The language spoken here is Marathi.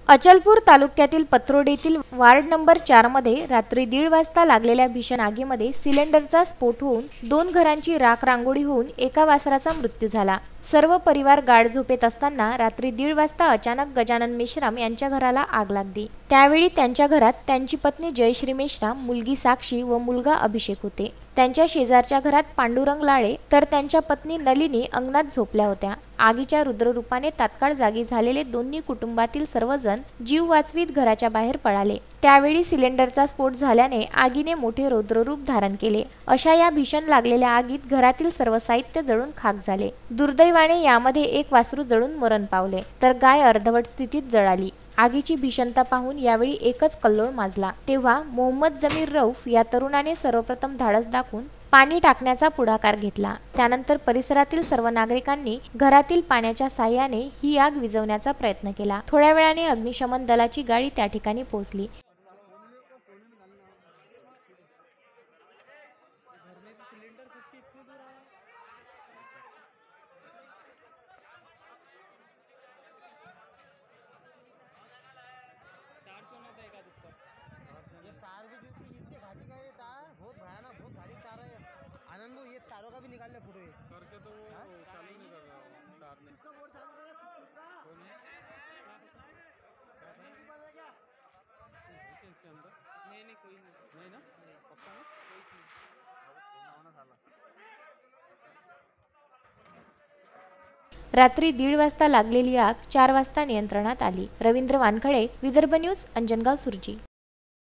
अचलपूर तालुक्यातील पत्रोडेतील वार्ड नंबर 4 मध्ये रात्री 1:30 वाजता लागलेल्या भीषण आगीमध्ये सिलेंडरचा स्फोट होऊन 2 घरांची राख रांगोळी होऊन एका वासराचा मृत्यू झाला। सर्व परिवार गाढ झोपेत असताना रात्री 1:30 वाजता अचानक गजानन मेश्राम यांच्या घराला आग लागली। त्यावेळी त्यांच्या घरात त्यांची पत्नी जयश्री मेश्राम, मुलगी साक्षी व मुलगा अभिषेक होते। त्यांच्या शेजारच्या घरात पांडुरंग लाळे तर त्यांच्या पत्नी नलिनी अंगणात झोपल्या होत्या। आगीच्या रुद्ररूपाने तात्काळ जागी झालेले दोन्ही कुटुंबातील सर्वजण जीव वाचवीत घराच्या बाहेर पळाले। त्यावेळी सिलेंडरचा स्फोट झाल्याने आगीने मोठे रौद्ररूप धारण केले। अशा या भीषण लागलेल्या आगीत घरातील सर्व साहित्य जळून खाक झाले। दुर्दैवाने यामध्ये एक वासरू जळून मरण पावले तर गाय अर्धवट स्थितीत जळाली। आगीची भीषणता पाहून यावेळी एकच कल्लोळ माजला। तेव्हा मोहम्मद जमीर रऊफ या तरुणाने सर्वप्रथम धाडस दाखवून पाणी टाकण्याचा पुढाकार घेतला। त्यानंतर परिसरातील सर्व नागरिकांनी घरातील पाण्याच्या साहाय्याने ही आग विझवण्याचा प्रयत्न केला। थोड्या वेळाने अग्निशमन दलाची गाडी त्या ठिकाणी पोहोचली। आनंद ये तारों का भी निकाल ले फोटो करके तो वो चालू नहीं कर रहा हूँ तार ने इसका बोर्ड चालू कर कौन है क्या इसके अंदर नहीं कोई नहीं ना पक्का ना कोई नहीं झाला। रात्री 1:30 वाजता लागलेली आग 4 वाजता नियंत्रणात आली। रवींद्र वानखडे, विदर्भ न्यूज, अंजनगाव, सुरजी।